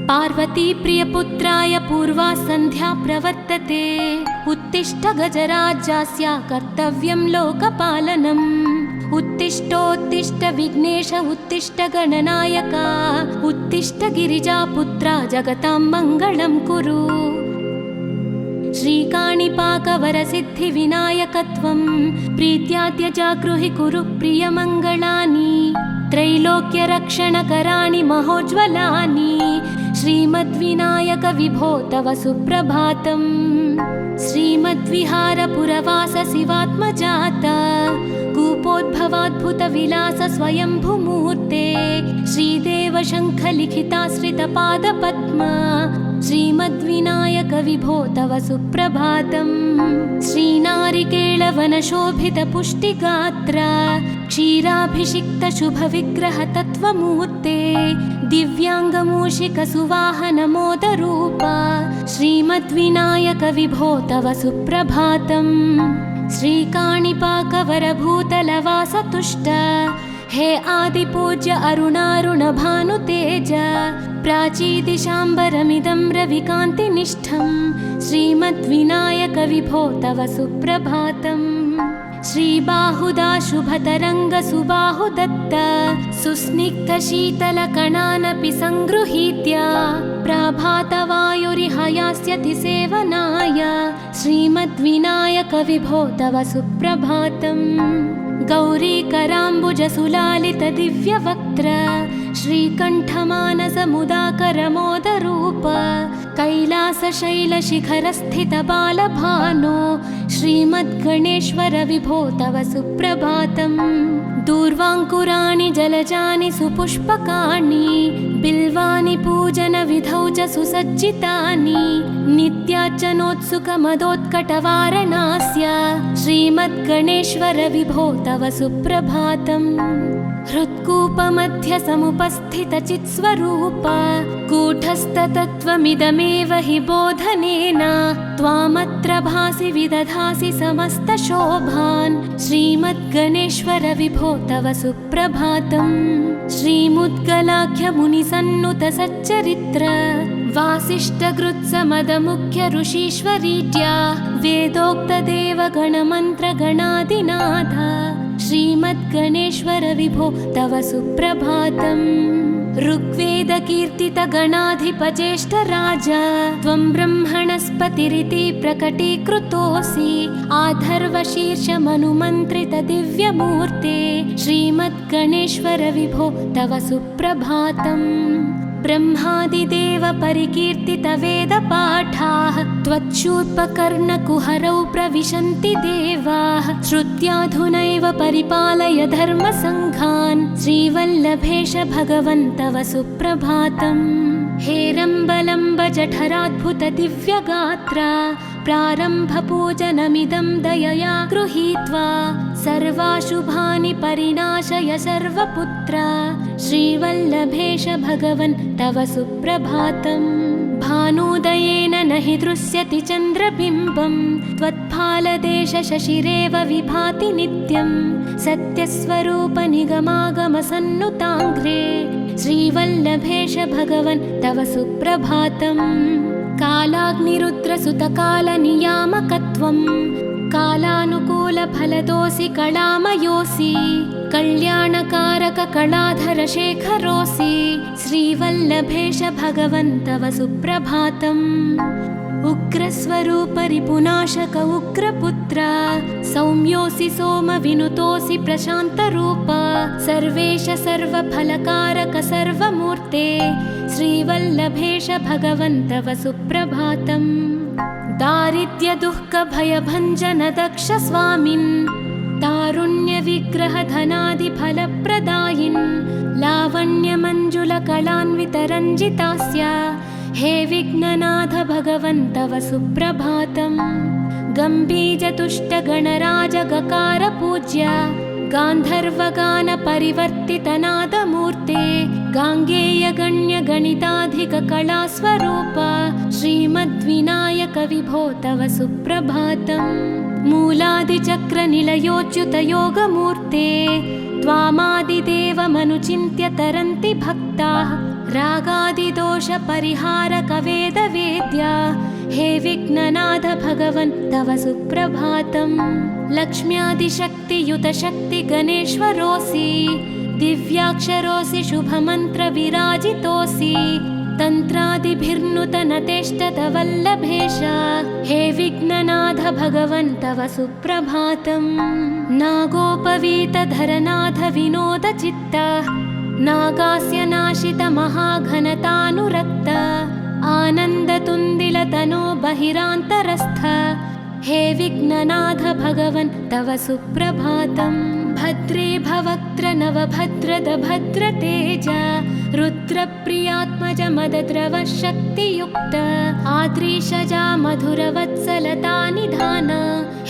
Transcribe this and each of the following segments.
पार्वती प्रियपुत्राय पूर्वा सन्ध्या प्रवर्तते। उत्तिष्ठ गजराज्यास्य कर्तव्यं लोकपालनम्। उत्तिष्ठोत्तिष्ठ विघ्नेश उत्तिष्ठ गणनायक। उत्तिष्ठ गिरिजापुत्रा जगतां मङ्गलं कुरु। श्रीकाणिपाकवरसिद्धिविनायकत्वं प्रीत्याद्य जागृहि कुरु प्रियमङ्गलानि। त्रैलोक्यरक्षणकराणि महोज्ज्वलानि। श्रीमद्विनायक विभो तव सुप्रभातम्। श्रीमद्विहारपुरवास शिवात्मजात कूपोद्भवाद्भुतविलास स्वयंभुमूर्ते। श्रीदेव शङ्खलिखिताश्रितपादपद्म श्रीमद्विनायक विभो तव सुप्रभातम्। श्रीनारिकेळवनशोभितपुष्टिगात्र क्षीराभिषिक्त शुभविग्रह तत्त्वमूर्ते। दिव्याङ्गमूषिकसुवाहनमोदरूप श्रीमद्विनायक विभो तव सुप्रभातम्। श्रीकाणिपाकवरभूतलवासतुष्ट हे आदिपूज्य अरुणारुणभानुतेज। प्राचीदिशाम्बरमिदं रविकान्तिनिष्ठं श्रीमद्विनायक विभो तव सुप्रभातम्। श्रीबाहुदा शुभतरङ्गसुबाहुदत्त सुस्निग्धशीतलकणानपि सङ्गृहीत्य प्रभातवायुरिहयास्यति सेवनाय श्रीमद्विनायक विभो तव सुप्रभातम्। गौरीकराम्बुजसुलालितदिव्यवक्त्र श्रीकण्ठमानसमुदाकरमोदरूप कैलासशैलशिखरस्थितबालभानो श्रीमद्गणेश्वर विभो तव सुप्रभातम्। दूर्वाङ्कुराणि जलजानि सुपुष्पकाणि बिल्वानि पूजनविधौ च सुसज्जितानि। नित्यार्चनोत्सुकमदोत्कटवारणास्य श्रीमद्गणेश्वर विभो तव सुप्रभातम्। हृत्कूपमध्यसमुपस्थितचित्स्वरूप कूटस्थतत्त्वमिदमेव हि बोधनेन त्वामत्र भासि विदधासि समस्तशोभान् श्रीमद्गणेश्वर विभो तव सुप्रभातम्। श्रीमुद्गलाख्यमुनिसन्नुतसच्चरित्र वासिष्ठकृत्समदमुख्य ऋषीश्वरीड्या वेदोक्तदेवगणमन्त्रगणादिनाथ श्रीमद्गणेश्वर विभो तव सुप्रभातम्। ऋग्वेदकीर्तितगणाधिपज्येष्ठराज त्वं ब्रह्मणस्पतिरिति प्रकटीकृतोऽसि। आधर्वशीर्षमनुमन्त्रितदिव्यमूर्ते श्रीमद्गणेश्वर विभो तव सुप्रभातम्। ब्रह्मादिदेव परिकीर्तितवेदपाठाः त्वच्छूर्पकर्णकुहरौ प्रविशन्ति देवाः। श्रुत्याधुनैव परिपालय धर्मसङ्घान् श्रीवल्लभेश भगवन् तव सुप्रभातम्। हेरम्बलम्ब जठराद्भुतदिव्यगात्र प्रारम्भपूजनमिदं दयया गृहीत्वा सर्वाशुभानि परिणाशय सर्वपुत्र श्रीवल्लभेश भगवन् तव सुप्रभातम्। भानुदयेन न हि दृश्यति चन्द्रबिम्बं त्वत्फालदेशशशिरेव विभाति नित्यं। सत्यस्वरूपनिगमागमसन्नुताङ्घ्रे श्रीवल्लभेश भगवन् तव सुप्रभातम्। कालाग्निरुद्रसुतकालनियामकत्वं कालानुकूलफलदोऽसि कलामयोऽसि। कल्याणकारक कलाधरशेखरोऽसि श्रीवल्लभेश भगवन् तव सुप्रभातम्। उग्रस्वरूपरिपुनाशक उग्रपुत्र सौम्योऽसि सोमविनुतोऽसि प्रशान्तरूप। सर्वेश सर्वफलकारक सर्वमूर्ते श्रीवल्लभेश भगवन् तव सुप्रभातम्। दारिद्र्यदुःखभयभञ्जन दक्ष स्वामिन् तारुण्यविग्रहधनादिफलप्रदायिन् लावण्यमञ्जुलकलान्वितरञ्जितास्य हे विघ्ननाथ भगवन् तव सुप्रभातम्। गम्भीजतुष्टगणराजगकार पूज्य गान्धर्वगानपरिवर्तितनादमूर्ते गाङ्गेयगण्यगणिताधिककलास्वरूप श्रीमद्विनायक विभो तव सुप्रभातम्। मूलादिचक्रनिलयोच्युतयोगमूर्ते त्वामादिदेवमनुचिन्त्य तरन्ति भक्ताः रागादिदोषपरिहारकवेदवेद्या हे विघ्ननाथ भगवन् तव सुप्रभातम्। लक्ष्म्यादिशक्तियुतशक्तिगणेश्वरोऽसि दिव्याक्षरोऽसि शुभमन्त्रविराजितोऽसि तन्त्रादिभिर्नुतनतेष्टतवल्लभेश हे विघ्ननाथ भगवन् तव सुप्रभातम्। नागोपवीतधरनाथ विनोदचित्त नागास्य नाशित महाघनतानुरक्त आनन्दतुन्दिलतनो बहिरान्तरस्थ हे विघ्ननाथ भगवन् तव सुप्रभातम्। भद्रे भवक्त्र नवभद्रद भद्रतेज रुद्रप्रियात्मज मदद्रव शक्तियुक्त आद्रीशजा मधुरवत्सलता निधान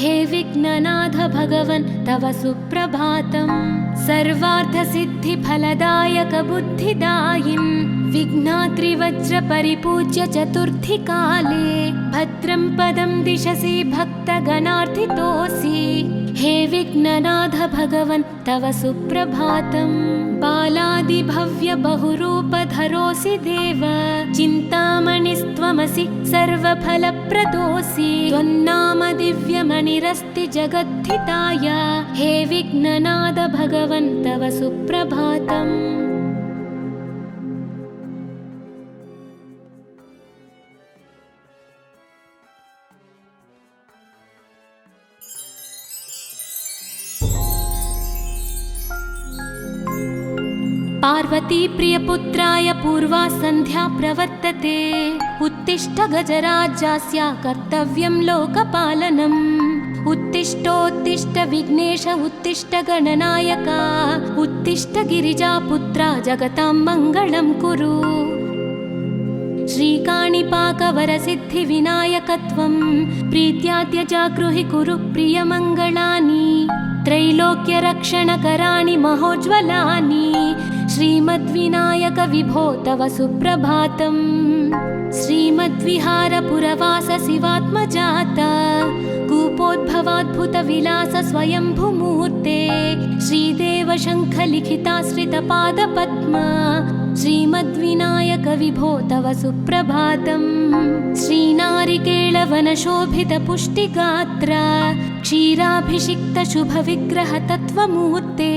हे विघ्ननाथ भगवन् तव सुप्रभातम्। सर्वार्थसिद्धिफलदायक बुद्धिदायिन् विघ्नात्रिवज्रपरिपूज्य चतुर्थी काले भद्रं पदं दिशसि भक्तगणार्थितोऽसि हे विघ्ननाथ भगवन् तव सुप्रभातम्। बालादिभव्य बहुरूपधरोऽसि देव चिन्तामणिस्त्वमसि सर्वफलप्रदोऽसि त्वन्नाम दिव्यमणिरस्ति जगद्धिताय हे विघ्ननाथ भगवन् तव सुप्रभातम्। पार्वती प्रियपुत्राय पूर्वा सन्ध्या प्रवर्तते उत्तिष्ठ गजराज्यस्य कर्तव्यं लोकपालनम्। उत्तिष्ठोत्तिष्ठ विघ्नेश उत्तिष्ठ गणनायक उत्तिष्ठ गिरिजापुत्रा जगतां मङ्गलं कुरु। श्रीकाणिपाकवरसिद्धिविनायकत्वं प्रीत्याद्य जागृहि कुरु प्रियमङ्गलानि त्रैलोक्यरक्षणकराणि महोज्ज्वलानि श्रीमद्विनायक विभो तव सुप्रभातम्। श्रीमद्विहारपुरवास शिवात्मजात कूपोद्भवाद्भुतविलास स्वयंभुमूर्ते श्रीदेव शङ्खलिखिताश्रितपादपद्म श्रीमद्विनायक विभो तव सुप्रभातम्। श्रीनारिकेळवनशोभितपुष्टिगात्र क्षीराभिषिक्त शुभविग्रह तत्त्वमूर्ते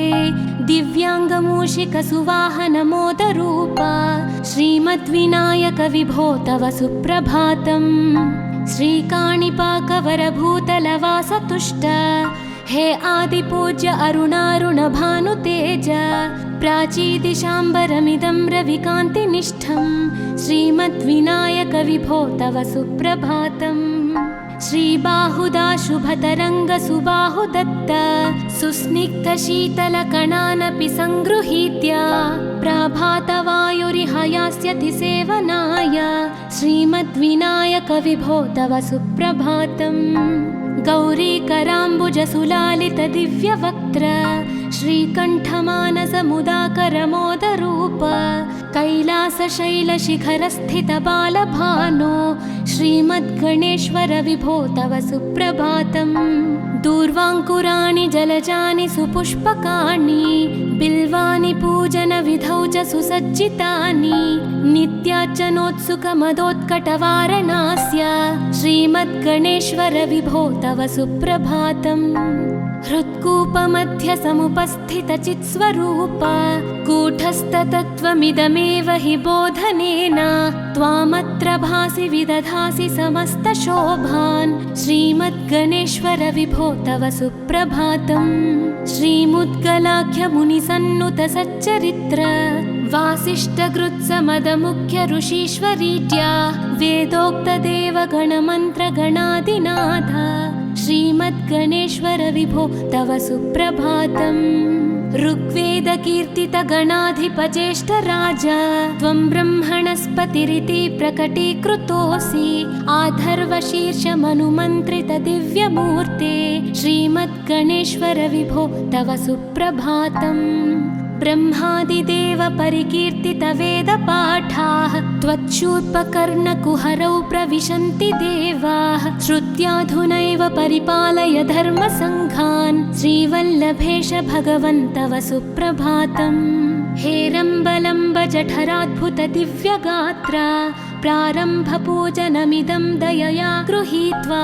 दिव्याङ्गमूषिकसुवाहनमोदरूप श्रीमद्विनायक विभो तव सुप्रभातम्। श्रीकाणिपाकवरभूतलवासतुष्ट हे आदिपूज्य अरुणारुणभानुतेज प्राचीदिशाम्बरमिदं रविकान्तिनिष्ठं श्रीमद्विनायक विभो तव सुप्रभातम्। श्रीबाहुदा शुभतरङ्ग सुबाहुदत्त सुस्निग्धशीतलकणानपि सङ्गृहीत्य प्रभातवायुरिहयास्यति सेवनाय श्रीमद्विनायक विभो तव सुप्रभातम्। गौरीकराम्बुजसुलालित दिव्यवक्त्र श्रीकण्ठमानसमुदाकरमोदरूप कैलासशैलशिखरस्थित बालभानो श्रीमद्गणेश्वर विभो तव सुप्रभातम्। दूर्वाङ्कुराणि जलजानि सुपुष्पकाणि बिल्वानि पूजनविधौ च सुसज्जितानि नित्यार्चनोत्सुकमदोत्कटवारणास्य श्रीमद्गणेश्वर विभो तव सुप्रभातम्। हृत्कूपमध्य समुपस्थितचित्स्वरूप कूटस्थतत्त्वमिदमेव हि बोधनेन त्वामत्र भासि विदधासि समस्तशोभान् श्रीमद्गणेश्वर विभो तव सुप्रभातम्। श्रीमुद्गलाख्यमुनिसन्नुत सच्चरित्र वासिष्ठगृत्समदमुख्य ऋषीश्वरीड्या वेदोक्तदेवगणमन्त्रगणादिनाथ श्रीमद्गणेश्वर विभो तव सुप्रभातम्। ऋग्वेदकीर्तितगणाधिपज्येष्ठराज त्वं ब्रह्मणस्पतिरिति प्रकटीकृतोऽसि आधर्वशीर्षमनुमन्त्रित दिव्यमूर्ते श्रीमद्गणेश्वर विभो तव सुप्रभातम्। ब्रह्मादिदेव परिकीर्तितवेदपाठाः त्वच्छूर्पकर्णकुहरौ प्रविशन्ति देवाः श्रुत्याधुनैव परिपालय धर्मसङ्घान् श्रीवल्लभेश भगवन् तव सुप्रभातम्। हेरम्बलम्ब जठराद्भुत दिव्यगात्रा प्रारम्भपूजनमिदं दयया गृहीत्वा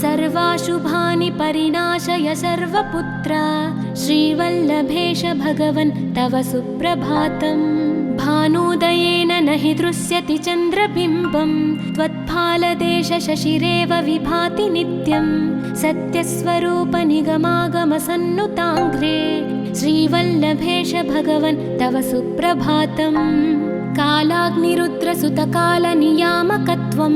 सर्वाशुभानि परिनाशय सर्वपुत्रा श्रीवल्लभेश भगवन् तव सुप्रभातम्। भानुदयेन न हि दृश्यति चन्द्रबिम्बं त्वत्फालदेश शशिरेव विभाति नित्यं सत्यस्वरूप निगमागमसन्नुताङ्घ्रे श्रीवल्लभेश भगवन् तव सुप्रभातम्। कालाग्निरुद्रसुतकालनियामकत्वं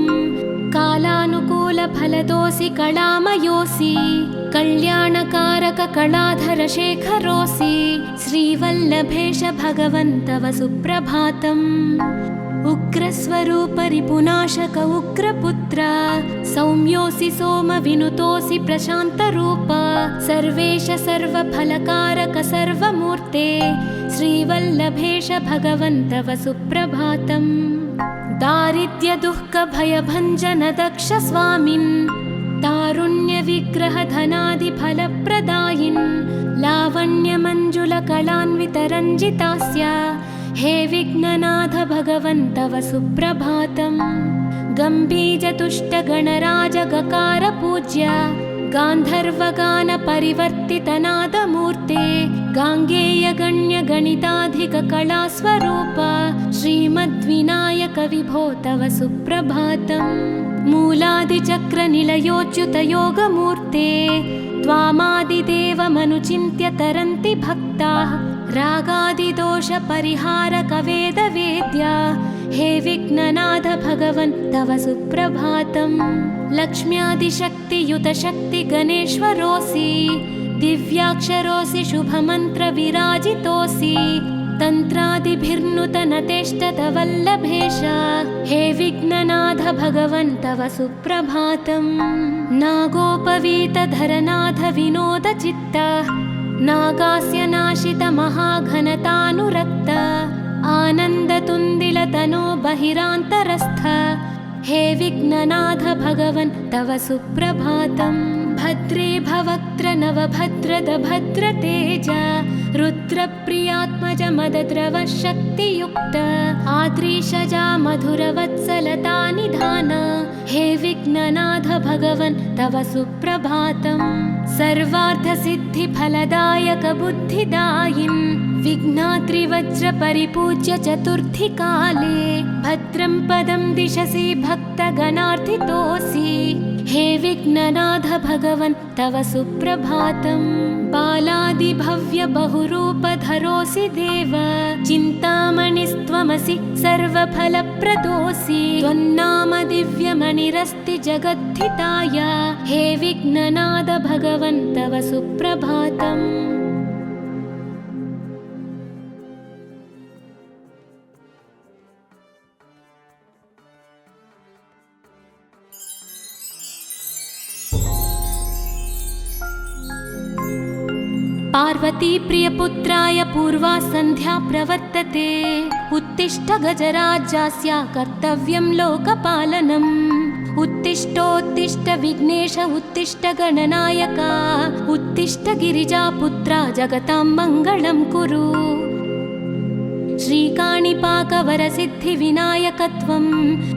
कालानुकूलफलदोऽसि कलामयोऽसि कल्याणकारक कलाधर शेखरोऽसि श्रीवल्लभेश भगवन् तव सुप्रभातम्। उग्रस्वरूप रिपुनाशक उग्रपुत्र सौम्योऽसि सोमविनुतोऽसि प्रशान्तरूप सर्वेश सर्वफलकारक सर्वमूर्ते श्रीवल्लभेश भगवन् तव सुप्रभातम्। दारिद्र्यदुःखभयभञ्जन दक्ष स्वामिन् तारुण्यविग्रह धनादिफलप्रदायिन् लावण्यमञ्जुलकलान्वितरञ्जितास्य हे विघ्ननाथ भगवन् तव सुप्रभातम्। गम्भीरतुष्टगणराजगकार पूज्य गान्धर्वगान परिवर्तितनादमूर्ते गाङ्गेयगण्यगणिताधिककलास्वरूप श्रीमद्विनायक विभो तव सुप्रभातम्। मूलादिचक्रनिलयोच्युतयोगमूर्ते त्वामादिदेवमनुचिन्त्य तरन्ति भक्ताः रागादिदोषपरिहारकवेदवेद्या हे विघ्ननाथ भगवन् तव सुप्रभातम्। लक्ष्म्यादिशक्तियुतशक्तिगणेश्वरोऽसि दिव्याक्षरोऽसि शुभमन्त्रविराजितोऽसि तन्त्रादिभिर्नुतनतेष्टतवल्लभेश हे विघ्ननाथ भगवन् तव सुप्रभातम्। नागोपवीतधरनाथ विनोदचित्त नागास्य नाशित महाघनतानुरक्त आनन्दतुन्दिलतनो बहिरान्तरस्थ हे विघ्ननाथ भगवन् तव सुप्रभातम्। भद्रे भवक्त्र नवभद्रद भद्रतेज रुद्रप्रियात्मज मदद्रव शक्तियुक्त आद्रीशजा मधुरवत्सलता निधान हे विघ्ननाथ भगवन् तव सुप्रभातम्। सर्वार्थसिद्धिफलदायक बुद्धिदायिन् विघ्नात्रिवज्र परिपूज्य चतुर्थी काले भद्रं पदं दिशसि भक्तगणार्थितोऽसि हे विघ्ननाथ भगवन् तव सुप्रभातम्। बालादिभव्य बहुरूपधरोऽसि देव चिन्तामणिस्त्वमसि सर्वफलप्रदोऽसि त्वन्नाम दिव्यमणिरस्ति जगद्धिताय हे विघ्ननाथ भगवन् तव सुप्रभातम्। पार्वती प्रियपुत्राय पूर्वा सन्ध्या प्रवर्तते उत्तिष्ठ गजराज्यस्य कर्तव्यं लोकपालनम्। उत्तिष्ठोत्तिष्ठ विघ्नेश उत्तिष्ठ गणनायक उत्तिष्ठ गिरिजापुत्रा जगतां मङ्गलं कुरु। श्रीकाणिपाकवरसिद्धिविनायकत्वं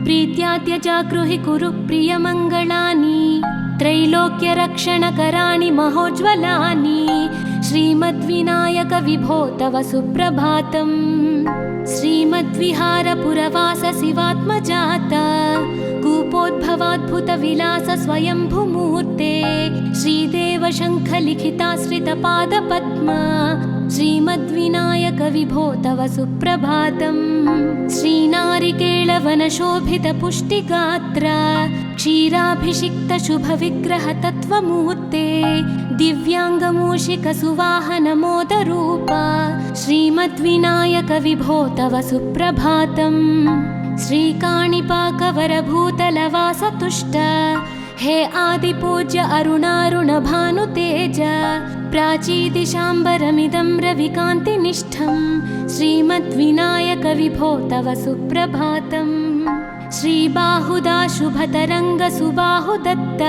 प्रीत्याद्यजागृहि कुरु प्रियमङ्गलानि त्रैलोक्यरक्षणकराणि महोज्ज्वलानि श्रीमद्विनायक विभो तव सुप्रभातम्। श्रीमद्विहारपुरवास शिवात्मजात कूपोद्भवाद्भुतविलास स्वयंभुमूर्ते श्रीदेव शङ्खलिखिताश्रितपादपद्म श्रीमद्विनायक विभो तव सुप्रभातम्। श्रीनारिकेळवनशोभितपुष्टिगात्र क्षीराभिषिक्त शुभविग्रह तत्त्वमूर्ते दिव्याङ्गमूषिकसुवाहनमोदरूप श्रीमद्विनायक विभो तव सुप्रभातम्। श्रीकाणिपाकवरभूतलवासतुष्ट हे आदिपूज्य अरुणारुणभानुतेज प्राचीदिशाम्बरमिदं रविकान्तिनिष्ठं श्रीमद्विनायक विभो तव सुप्रभातम्। श्रीबाहुदा शुभतरङ्गसुबाहुदत्त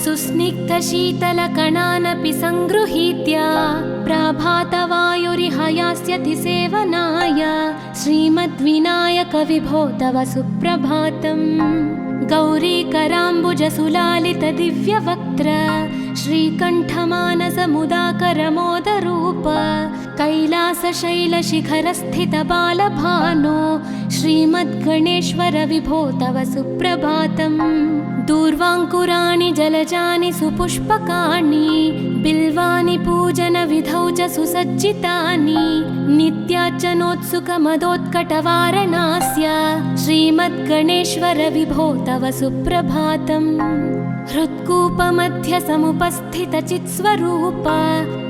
सुस्निग्धशीतलकणानपि सङ्गृहीत्य प्रभातवायुरिहयास्यति सेवनाय श्रीमद्विनायक विभो तव सुप्रभातम्। गौरीकराम्बुजसुलालितदिव्यवक्त्र श्रीकण्ठमानसमुदाकरमोदरूप कैलासशैलशिखरस्थितबालभानो श्रीमद्गणेश्वर विभो तव सुप्रभातम्। दूर्वाङ्कुराणि जलजानि सुपुष्पकाणि बिल्वानि पूजनविधौ च सुसज्जितानि नित्यार्चनोत्सुकमदोत्कटवारणास्य श्रीमद्गणेश्वर विभो तव सुप्रभातम्। हृत्कूपमध्यसमुपस्थितचित्स्वरूप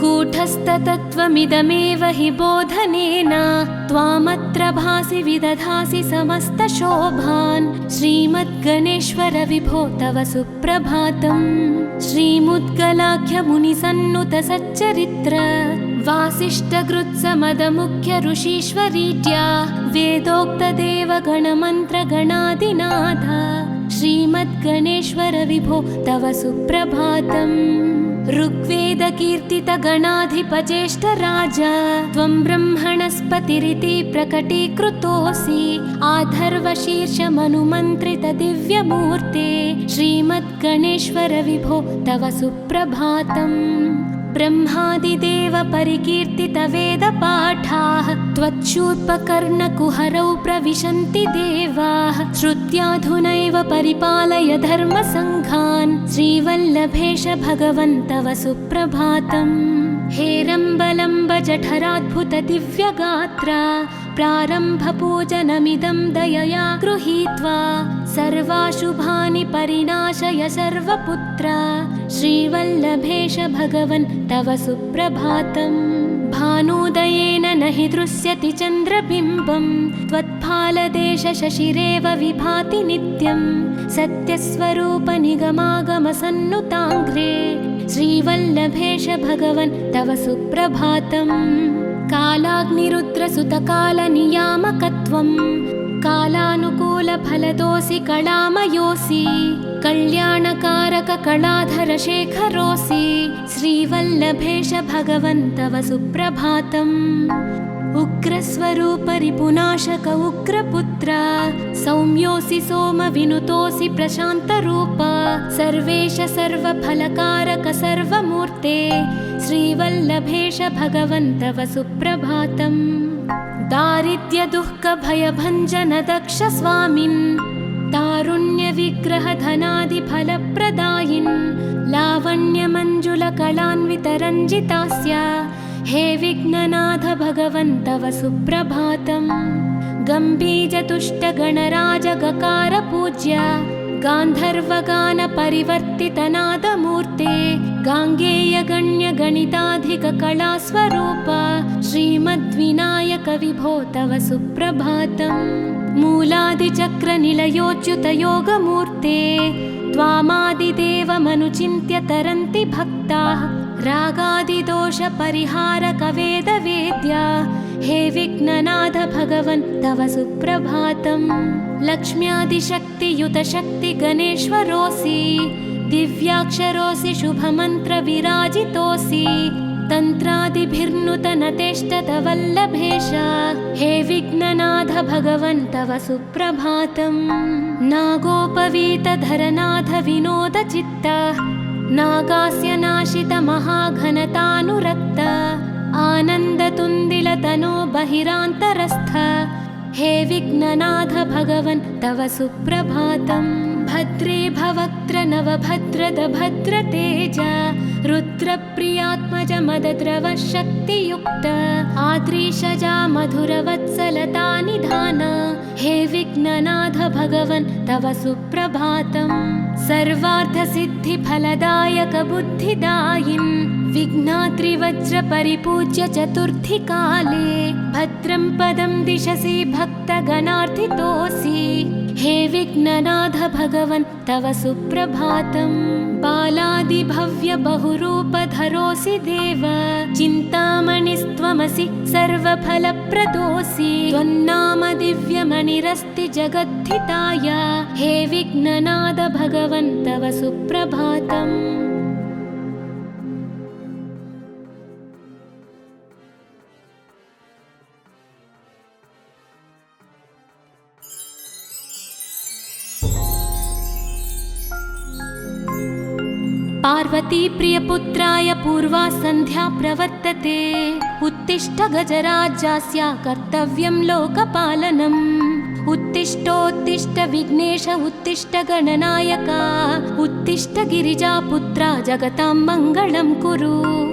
कूटस्थतत्त्वमिदमेव हि बोधनेन त्वामत्र भासि विदधासि समस्तशोभान् श्रीमद्गणेश्वर विभो तव सुप्रभातम्। श्रीमुद्गलाख्यमुनिसन्नुतसच्चरित्र वासिष्ठकृत्समदमुख्य ऋषीश्वरीत्या वेदोक्तदेवगणमन्त्रगणादिनाथ श्रीमद्गणेश्वर विभो तव सुप्रभातम्। ऋग्वेदकीर्तितगणाधिपज्येष्ठराज त्वं ब्रह्मणस्पतिरिति प्रकटीकृतोऽसि आधर्वशीर्षमनुमन्त्रितदिव्यमूर्ते श्रीमद्गणेश्वर विभो तव सुप्रभातम्। ब्रह्मादिदेव परिकीर्तितवेदपाठाः त्वच्छूर्पकर्णकुहरौ प्रविशन्ति देवाः श्रुत्याधुनैव परिपालय धर्मसङ्घान् श्रीवल्लभेश भगवन् तव सुप्रभातम्। हेरम्बलम्ब जठराद्भुत दिव्यगात्र प्रारम्भपूजनमिदं दयया गृहीत्वा सर्वाशुभानि परिणाशय सर्वपुत्र श्रीवल्लभेश भगवन् तव सुप्रभातम्। भानुदयेन न हि दृश्यति चन्द्रबिम्बं त्वत्फालदेश शशिरेव विभाति नित्यं सत्यस्वरूप निगमागमसन्नुताङ्घ्रे श्रीवल्लभेश भगवन् तव सुप्रभातम्। कालाग्निरुद्रसुतकालनियामकत्वं कालानुकूलफलदोऽसि कलामयोऽसि कल्याणकारककलाधरशेखरोऽसि श्रीवल्लभेश भगवन् तव सुप्रभातम्। उग्रस्वरूपरिपुनाशक उग्रपुत्र सौम्योऽसि सोमविनुतोऽसि प्रशान्तरूप सर्वेश सर्वफलकारक सर्वमूर्ते श्रीवल्लभेश भगवन् तव सुप्रभातम्। दारिद्र्यदुःखभयभञ्जन दक्ष स्वामिन् तारुण्यविग्रहधनादिफलप्रदायिन् लावण्यमञ्जुलकलान्वितरञ्जितास्य हे विघ्ननाथ भगवन् तव सुप्रभातम्। गम्भीजतुष्टगणराजगकार गान्धर्वगानपरिवर्तितनादमूर्ते गाङ्गेयगण्यगणिताधिककलास्वरूप श्रीमद्विनायक विभो तव सुप्रभातम्। मूलादिचक्रनिलयोच्युतयोगमूर्ते त्वामादिदेवमनुचिन्त्य तरन्ति भक्ताः रागादिदोषपरिहारकवेदवेद्या हे विघ्ननाथ भगवन् तव सुप्रभातम्। लक्ष्म्यादिशक्तियुतशक्तिगणेश्वरोऽसि दिव्याक्षरोऽसि शुभमन्त्रविराजितोऽसि तन्त्रादिभिर्नुतनतेष्टतवल्लभेश हे विघ्ननाथ भगवन् तव सुप्रभातम्। नागोपवीतधरनाथ विनोदचित्त नागास्य नाशित महाघनतानुरक्त आनन्दतुन्दिलतनो बहिरान्तरस्थ हे विघ्ननाथ भगवन् तव सुप्रभातम्। भद्रे भवक्त्र नवभद्रद भद्रतेज रुद्रप्रियात्मज मदद्रव शक्तियुक्त आद्रीशजा मधुरवत्सलता निधान हे विघ्ननाथ भगवन् तव सुप्रभातम्। सर्वार्थसिद्धिफलदायक बुद्धिदायिन् विघ्नात्रिवज्रपरिपूज्य चतुर्थी काले भद्रं पदं दिशसि भक्तगणार्थितोऽसि हे विघ्ननाथ भगवन् तव सुप्रभातम्। बालादिभव्य बहुरूपधरोऽसि देव, चिन्तामणिस्त्वमसि सर्वफलप्रदोऽसि। त्वन्नाम दिव्यमणिरस्ति जगद्धिताय, हे विघ्ननाथ भगवन् तव सुप्रभातम्। पार्वती प्रियपुत्राय पूर्वा सन्ध्या प्रवर्तते। उत्तिष्ठ गजराज्यास्य कर्तव्यं लोकपालनम्। उत्तिष्ठोत्तिष्ठ विघ्नेश उत्तिष्ठ गणनायका, उत्तिष्ठ गिरिजापुत्रा जगतां मङ्गलं कुरु।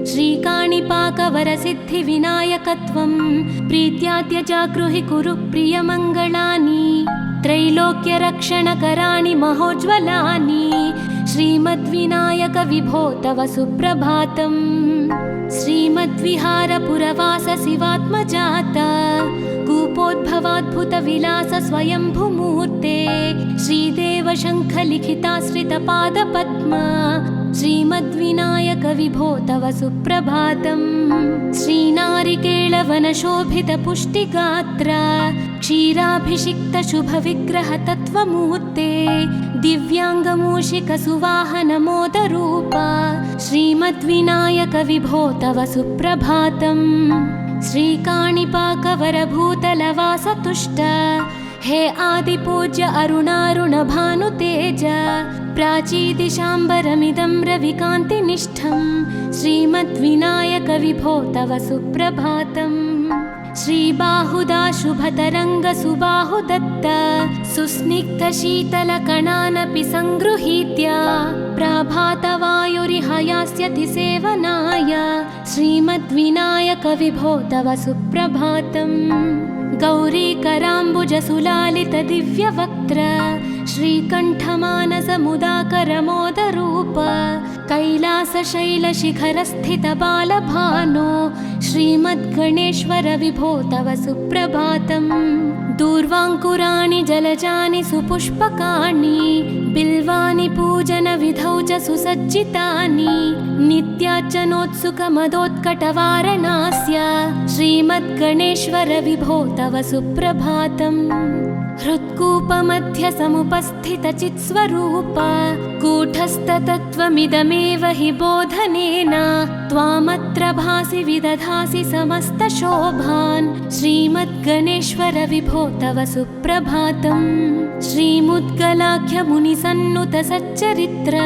श्रीकाणिपाकवरसिद्धिविनायकत्वं प्रीत्याद्य जागृहि कुरु प्रियमङ्गलानि। त्रैलोक्यरक्षणकराणि महोज्ज्वलानि, श्रीमद्विनायक विभो तव सुप्रभातम्। श्रीमद्विहारपुरवास शिवात्मजाता, कूपोद्भवाद्भुतविलास स्वयंभुमूर्ते। श्रीदेव शङ्खलिखिताश्रितपादपद्मा, श्रीमद्विनायक विभो तव सुप्रभातम्। श्रीनारिकेळवनशोभितपुष्टिगात्रा, क्षीराभिषिक्तशुभविग्रहतत्त्वमूर्ते। दिव्याङ्गमूषिकसुवाहनमोदरूपा, श्रीमद्विनायक विभो तव सुप्रभातम्। श्रीकाणिपाकवरभूतलवासतुष्ट, हे आदिपूज्य अरुणारुणभानुतेज। प्राचीदिशाम्बरमिदं रविकान्तिनिष्ठं, श्रीमद्विनायक विभो तव सुप्रभातम्। श्रीबाहुदा शुभतरङ्गसुबाहुदत्त, सुस्निग्धशीतलकणानपि सङ्गृहीत्य। प्राभातवायुरिह यास्यति सेवनाय, श्रीमद्विनायक विभो तव सुप्रभातम्। गौरीकराम्बुजसुलालितदिव्यवक्त्र, श्रीकण्ठमानसमुदाकरमोदरूप। कैलासशैलशिखरस्थितबालभानो, श्रीमद्गणेश्वर विभो तव सुप्रभातम्। दूर्वाङ्कुराणि जलजानि सुपुष्पकाणि, बिल्वानि पूजनविधौ च सुसज्जितानि। नित्यार्चनोत्सुकमदोत्कटवारणास्य, श्रीमद्गणेश्वर विभो तव सुप्रभातम्। हृत्कूपमध्यसमुपस्थितचित्स्वरूप, कूटस्थतत्त्वमिदमेव हि बोधनेन। त्वामत्र भासि विदधासि समस्तशोभान्, श्रीमद्गणेश्वर विभो तव सुप्रभातम्। श्रीमुद्गलाख्यमुनिसन्नुतसच्चरित्र,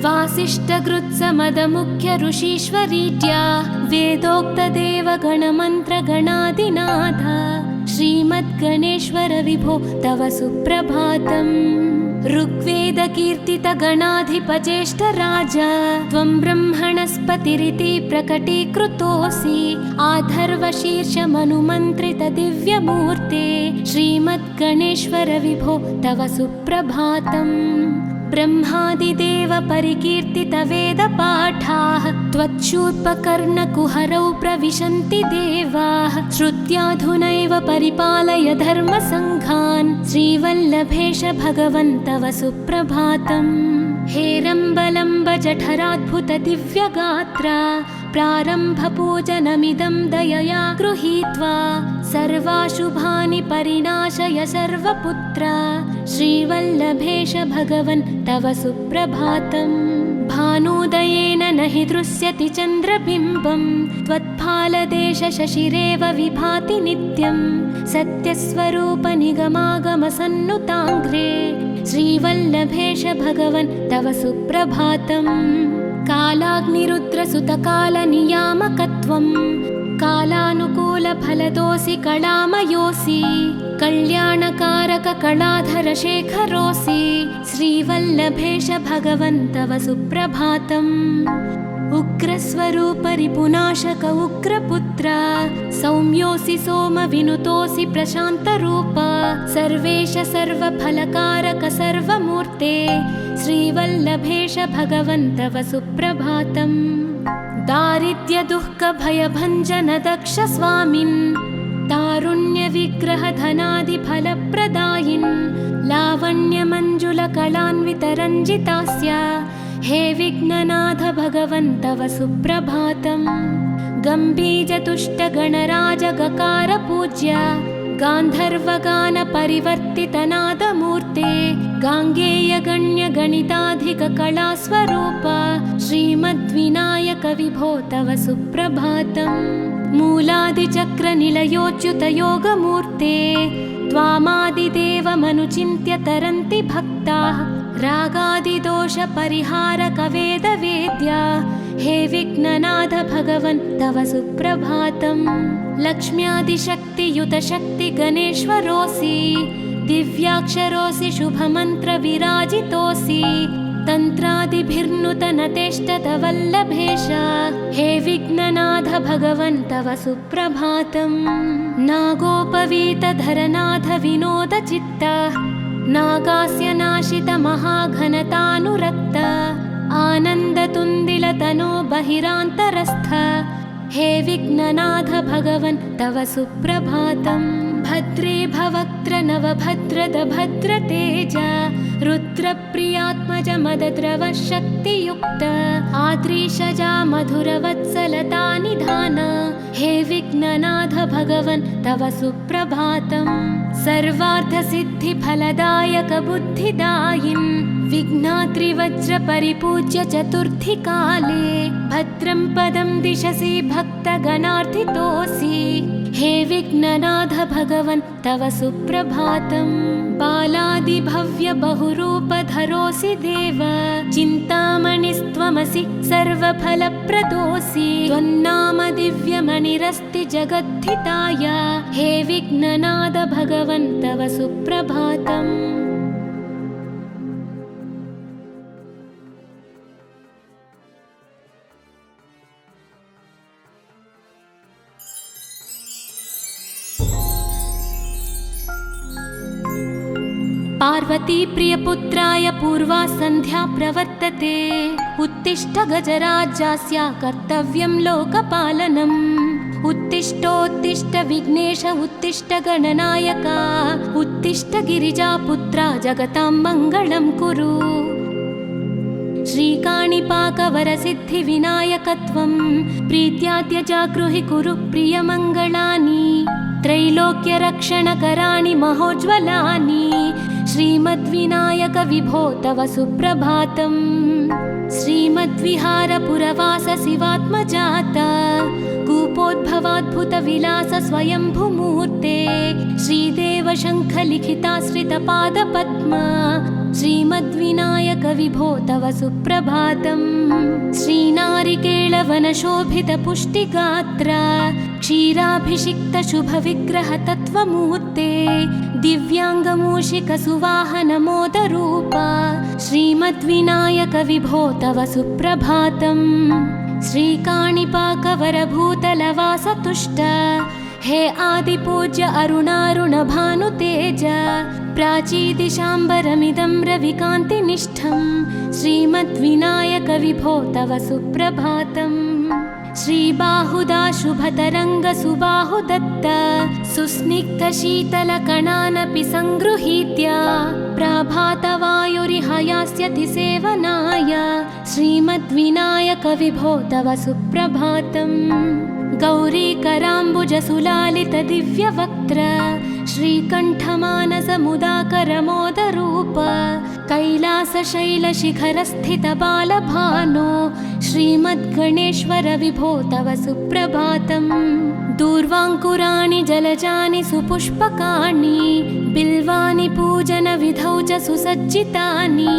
वासिष्ठगृत्समदमुख्य ऋषीश्वरीड्या। वेदोक्तदेवगणमन्त्रगणादिनाथ, श्रीमद्गणेश्वर विभो तव सुप्रभातम्। ऋग्वेदकीर्तितगणाधिपज्येष्ठराज, त्वं ब्रह्मणस्पतिरिति प्रकटीकृतोऽसि। आधर्वशीर्षमनुमन्त्रितदिव्यमूर्ते, श्रीमद्गणेश्वर विभो तव सुप्रभातम्। ब्रह्मादिदेव परिकीर्तितवेदपाठाः, त्वच्छूर्पकर्णकुहरौ प्रविशन्ति देवाः। श्रुत्याधुनैव परिपालय धर्मसङ्घान्, श्रीवल्लभेश भगवन् तव सुप्रभातम्। हेरम्बलम्ब जठराद्भुतदिव्यगात्रा, प्रारम्भपूजनमिदं दयया गृहीत्वा। सर्वाशुभानि परिणाशय सर्वपुत्रा, श्रीवल्लभेश भगवन् तव सुप्रभातम्। भानुदयेन न हि दृश्यति चन्द्रबिम्बं, त्वत्फालदेशशशिरेव विभाति नित्यं। सत्यस्वरूपनिगमागमसन्नुताङ्घ्रे, श्रीवल्लभेश भगवन् तव सुप्रभातम्। कालाग्निरुद्रसुतकालनियामकत्वं, कालानुकूलफलदोऽसि कलामयोऽसि। कल्याणकारककलाधरशेखरोऽसि, श्रीवल्लभेश भगवन् तव सुप्रभातम्। उग्रस्वरूपरिपुनाशक उग्रपुत्र, सौम्योऽसि सोमविनुतोऽसि प्रशान्तरूप। सर्वेश सर्वफलकारक सर्वमूर्ते, श्रीवल्लभेश भगवन् तव सुप्रभातम्। दारिद्र्यदुःखभयभञ्जन दक्ष स्वामिन्, तारुण्यविग्रहधनादिफलप्रदायिन् लावण्यमञ्जुलकलान्वितरञ्जितास्य हे विघ्ननाथ भगवन् तव सुप्रभातम्। गम्भीजतुष्टगणराजगकार पूज्य गान्धर्वगानपरिवर्तितनादमूर्ते गाङ्गेयगण्यगणिताधिककलास्वरूप श्रीमद्विनायक विभो तव सुप्रभातम्। मूलादिचक्रनिलयोच्युतयोगमूर्ते त्वामादिदेवमनुचिन्त्य तरन्ति भक्ताः रागादिदोषपरिहारकवेदवेद्या हे विघ्ननाथ भगवन् तव सुप्रभातम्। लक्ष्म्यादिशक्तियुतशक्तिगणेश्वरोऽसि दिव्याक्षरोऽसि शुभमन्त्रविराजितोऽसि तन्त्रादिभिर्नुतनतेष्टतवल्लभेश हे विघ्ननाथ भगवन् तव सुप्रभातम्। नागोपवीतधरनाथ विनोदचित्त नागास्य नाशित महाघनतानुरक्त आनन्दतुन्दिलतनो बहिरान्तरस्थ हे विघ्ननाथ भगवन् तव सुप्रभातम्। भद्रे भवक्त्र नवभद्रद भद्रतेज रुद्रप्रियात्मज मदद्रव शक्तियुक्त आद्रीशजा मधुरवत्सलता निधान हे विघ्ननाथ भगवन् तव सुप्रभातम्। सर्वार्थसिद्धिफलदायक बुद्धिदायिन् विघ्नात्रिवज्रपरिपूज्य चतुर्थीकाले भद्रं पदं दिशसि भक्तगणार्थितोऽसि हे विघ्ननाथ भगवन् तव सुप्रभातम्। बालादिभव्य बहुरूपधरोऽसि देव चिन्तामणिस्त्वमसि सर्वफलप्रदोऽसि त्वन्नाम दिव्यमणिरस्ति जगद्धिताय हे विघ्ननाथ भगवन् तव सुप्रभातम्। पार्वती प्रियपुत्राय पूर्वा सन्ध्या प्रवर्तते उत्तिष्ठ गजराज्यस्य कर्तव्यं लोकपालनम्। उत्तिष्ठोत्तिष्ठ विघ्नेश उत्तिष्ठ गणनायक उत्तिष्ठ गिरिजापुत्रा जगतां मङ्गलं कुरु। श्रीकाणिपाकवरसिद्धिविनायकत्वं प्रीत्याद्य जागृहि कुरु प्रियमङ्गलानि त्रैलोक्यरक्षणकराणि महोज्ज्वलानि श्रीमद्विनायक विभो तव सुप्रभातम्। श्रीमद्विहारपुरवास शिवात्मजात कूपोद्भवाद्भुतविलास स्वयंभुमूर्ते श्रीदेव शङ्खलिखिताश्रितपादपद्म श्रीमद्विनायक विभो तव सुप्रभातम्। श्रीनारिकेळवनशोभितपुष्टिगात्र क्षीराभिषिक्त शुभविग्रह तत्त्वमूर्ते दिव्याङ्गमूषिकसुवाहनमोदरूप श्रीमद्विनायक विभो तव सुप्रभातम्। श्रीकाणिपाकवरभूतलवासतुष्ट हे आदिपूज्य अरुणारुणभानुतेज प्राचीदिशाम्बरमिदं रविकान्तिनिष्ठं श्रीमद्विनायक विभो तव सुप्रभातम्। श्रीबाहुदा शुभतरङ्गसुबाहुदत्त सुस्निग्धशीतलकणानपि सङ्गृहीत्य प्रभातवायुरिहयास्यति सेवनाय श्रीमद्विनायक विभो तव सुप्रभातम्। गौरीकराम्बुजसुलालितदिव्यवक्त्र श्रीकण्ठमानसमुदाकरमोदरूप कैलासशैलशिखरस्थितबालभानो श्रीमद्गणेश्वर विभो तव सुप्रभातम्। दूर्वाङ्कुराणि जलजानि सुपुष्पकाणि बिल्वानि पूजनविधौ च सुसज्जितानि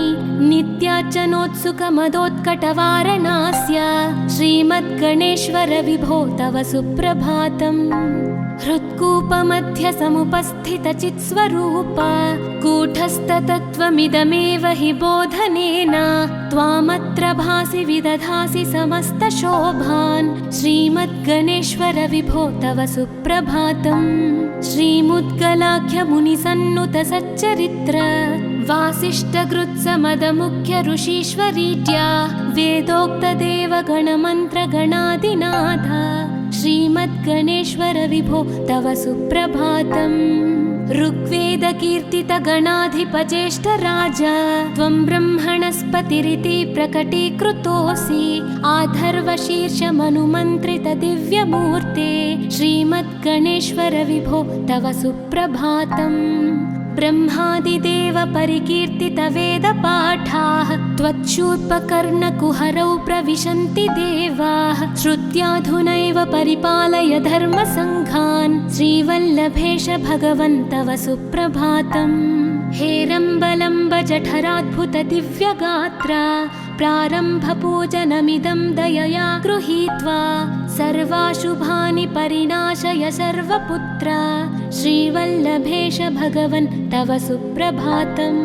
नित्यार्चनोत्सुकमदोत्कटवारणास्य श्रीमद्गणेश्वर विभो तव सुप्रभातम्। हृत्कूपमध्य समुपस्थितचित्स्वरूप कूटस्थतत्त्वमिदमेव हि बोधनेन त्वामत्र भासि विदधासि समस्तशोभान् श्रीमद्गणेश्वर विभो तव सुप्रभातम्। श्रीमुद्गलाख्यमुनिसन्नुत सच्चरित्र वासिष्ठकृत्समदमुख्य ऋषीश्वरीज्या वेदोक्तदेवगणमन्त्रगणादिनाथ श्रीमद्गणेश्वर विभो तव सुप्रभातम्। ऋग्वेदकीर्तितगणाधिपज्येष्ठराज त्वं ब्रह्मणस्पतिरिति प्रकटीकृतोऽसि। आधर्वशीर्षमनुमन्त्रितदिव्यमूर्ते श्रीमद्गणेश्वर विभो तव सुप्रभातम्। ब्रह्मादिदेव परिकीर्तितवेदपाठाः त्वच्छूर्पकर्णकुहरौ प्रविशन्ति देवाः। श्रुत्याधुनैव परिपालय धर्मसङ्घान् श्रीवल्लभेश भगवन् तव सुप्रभातम्। हेरम्बलम्ब जठराद्भुत दिव्यगात्रा प्रारम्भपूजनमिदं दयया गृहीत्वा सर्वाशुभानि परिणाशय सर्वपुत्रा श्रीवल्लभेश भगवन् तव सुप्रभातम्।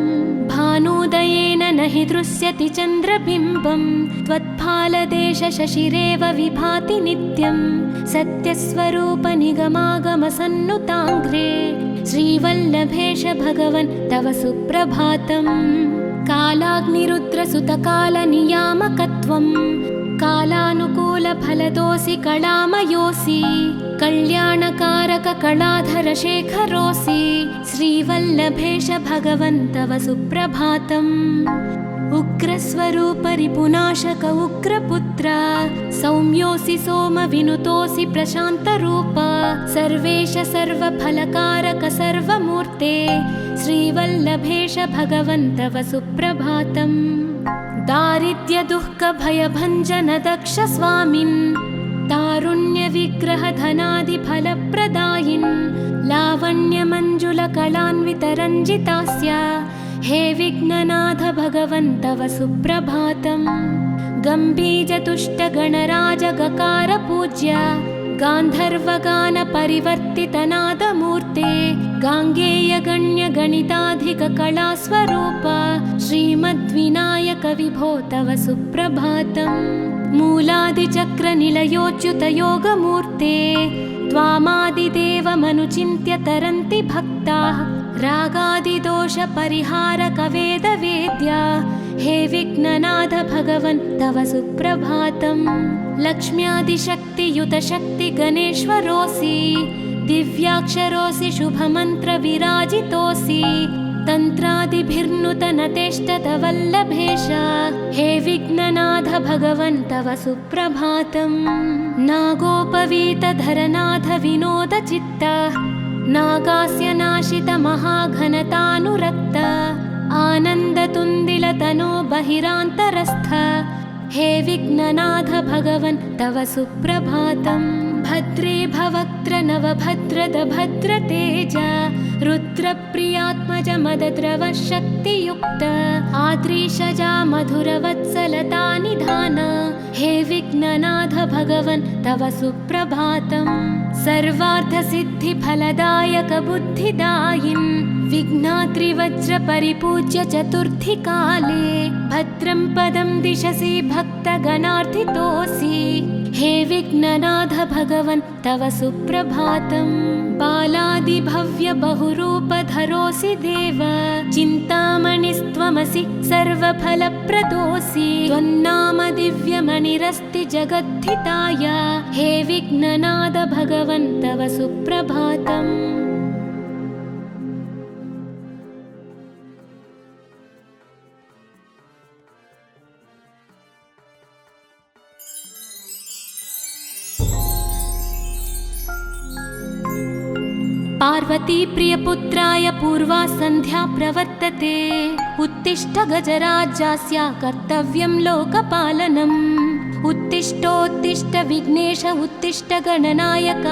भानुदयेन न हि दृश्यति चन्द्रबिम्बं त्वत्फालदेश शशिरेव विभाति नित्यं। सत्यस्वरूप निगमागमसन्नुताङ्घ्रे श्रीवल्लभेश भगवन् तव सुप्रभातम्। कालाग्निरुद्रसुतकालनियामकत्वं कालानुकूलफलदोऽसि कलामयोऽसि। कल्याणकारक कलाधर शेखरोऽसि श्रीवल्लभेश भगवन् तव सुप्रभातम्। उग्रस्वरूप रिपुनाशक उग्रपुत्र सौम्योऽसि सोमविनुतोऽसि प्रशान्तरूप। सर्वेश सर्वफलकारक सर्वमूर्ते श्रीवल्लभेश भगवन् तव सुप्रभातम्। दारिद्र्यदुःखभयभञ्जन दक्ष स्वामिन् तारुण्यविग्रहधनादिफलप्रदायिन् लावण्यमञ्जुलकलान्वितरञ्जितास्य हे विघ्ननाथ भगवन् तव सुप्रभातम्। गम्भीरतुष्टगणराजगकार पूज्य गान्धर्वगानपरिवर्तितनादमूर्ते गाङ्गेयगण्यगणिताधिककलास्वरूप श्रीमद्विनायक विभो तव सुप्रभातम्। मूलादिचक्रनिलयोच्युतयोगमूर्ते त्वामादिदेवमनुचिन्त्य तरन्ति भक्ताः। रागादिदोषपरिहारकवेदवेद्या हे विघ्ननाथ भगवन् तव सुप्रभातम्। लक्ष्म्यादिशक्तियुतशक्तिगणेश्वरोऽसि दिव्याक्षरोऽसि शुभमन्त्रविराजितोऽसि। तन्त्रादिभिर्नुतनतेष्टतवल्लभेश हे विघ्ननाथ भगवन् तव सुप्रभातम्। नागोपवीतधरनाथ विनोदचित्त नागास्य नाशित महाघनतानुरक्त आनन्दतुन्दिलतनो बहिरान्तरस्थ हे विघ्ननाथ भगवन् तव सुप्रभातम्। भद्रे भवक्त्र नवभद्रद भद्रतेज रुद्रप्रियात्मज मदद्रव शक्तियुक्त आद्रीशजा मधुरवत्सलता निधान हे विघ्ननाथ भगवन् तव सुप्रभातम्। सर्वार्थसिद्धिफलदायक बुद्धिदायिन् विघ्नाद्रिवज्रपरिपूज्य चतुर्थी काले भद्रं पदं दिशसि भक्तगणार्थितोऽसि हे विघ्ननाथ भगवन् तव सुप्रभातम्। बालादिभव्य बहुरूपधरोऽसि देव चिन्तामणिस्त्वमसि सर्वफलप्रदोऽसि। त्वन्नाम दिव्यमणिरस्ति जगद्धिताय हे विघ्ननाथ भगवन् तव सुप्रभातम्। पार्वती प्रियपुत्राय पूर्वा सन्ध्या प्रवर्तते उत्तिष्ठ गजराज्यस्य कर्तव्यं लोकपालनम्। उत्तिष्ठोत्तिष्ठ विघ्नेश उत्तिष्ठ गणनायक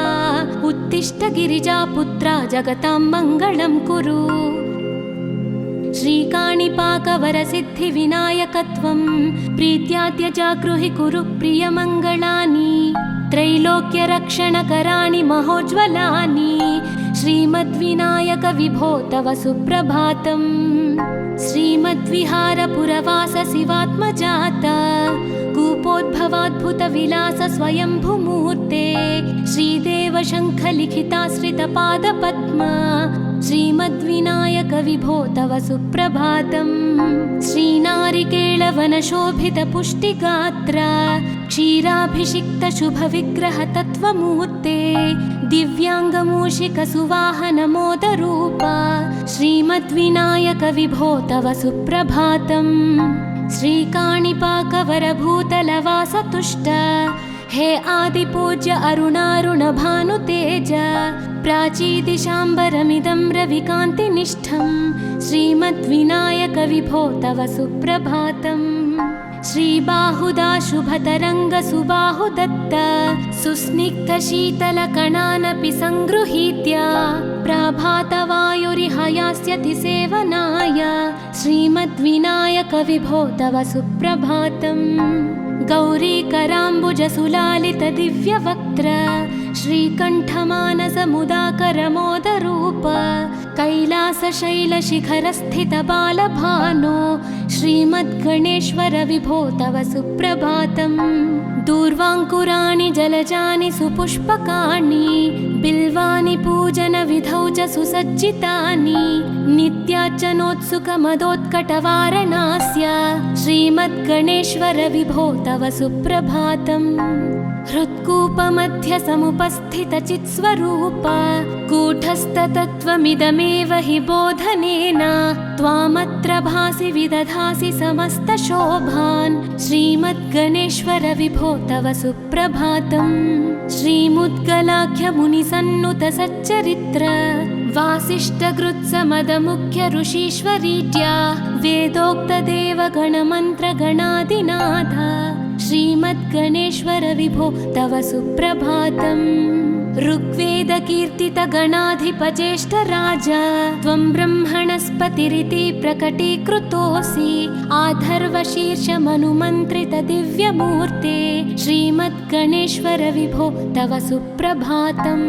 उत्तिष्ठ गिरिजापुत्रा जगतां मङ्गलं कुरु। श्रीकाणिपाकवरसिद्धिविनायकत्वं प्रीत्याद्य जागृहि कुरु प्रियमङ्गलानि। त्रैलोक्यरक्षणकराणि महोज्ज्वलानि श्रीमद्विनायक विभो तव सुप्रभातम्। श्रीमद्विहारपुरवास शिवात्मजाता कूपोद्भवाद्भुतविलास स्वयंभुमूर्ते श्रीदेव शङ्खलिखिताश्रितपादपद्मा श्रीमद्विनायक विभो तव सुप्रभातम्। श्रीनारिकेळवनशोभितपुष्टिगात्र क्षीराभिषिक्तशुभविग्रह तत्त्वमूर्ते दिव्याङ्गमूषिकसुवाहनमोदरूप श्रीमद्विनायक विभो तव सुप्रभातम्। श्रीकाणिपाकवरभूतलवासतुष्ट हे आदिपूज्य अरुणारुणभानुतेज प्राचीदिशाम्बरमिदं रविकान्तिनिष्ठं श्रीमद्विनायक विभो तव सुप्रभातम्। श्रीबाहुदा शुभतरङ्गसुबाहुदत्त सुस्निग्धशीतलकणानपि सङ्गृहीत्य प्रभातवायुरिह यास्यति सेवनाय श्रीमद्विनायक विभो तव सुप्रभातम्। गौरीकराम्बुजसुलालितदिव्यवक्त्र श्रीकण्ठमानसमुदाकरमोदरूप कैलासशैलशिखरस्थितबालभानो श्रीमद्गणेश्वर विभो तव सुप्रभातम्। दूर्वाङ्कुराणि जलजानि सुपुष्पकाणि बिल्वानि पूजनविधौ च सुसज्जितानि नित्यार्चनोत्सुकमदोत्कटवारणास्य श्रीमद्गणेश्वर विभो तव सुप्रभातम्। हृत्कूपमध्यसमुपस्थितचित्स्वरूप कूटस्थतत्त्वमिदमेव हि बोधनेन त्वामत्र भासि विदधासि समस्तशोभान् श्रीमद्गणेश्वर विभो तव सुप्रभातम्। श्रीमुद्गलाख्यमुनिसन्नुतसच्चरित्र वासिष्ठकृत्समदमुख्य ऋषीश्वरीट्या वेदोक्तदेवगणमन्त्रगणादिनाथ श्रीमद्गणेश्वर विभो तव सुप्रभातम्। ऋग्वेदकीर्तितगणाधिपज्येष्ठराज त्वं ब्रह्मणस्पतिरिति प्रकटीकृतोऽसि आधर्वशीर्षमनुमन्त्रितदिव्यमूर्ते श्रीमद्गणेश्वर विभो तव सुप्रभातम्।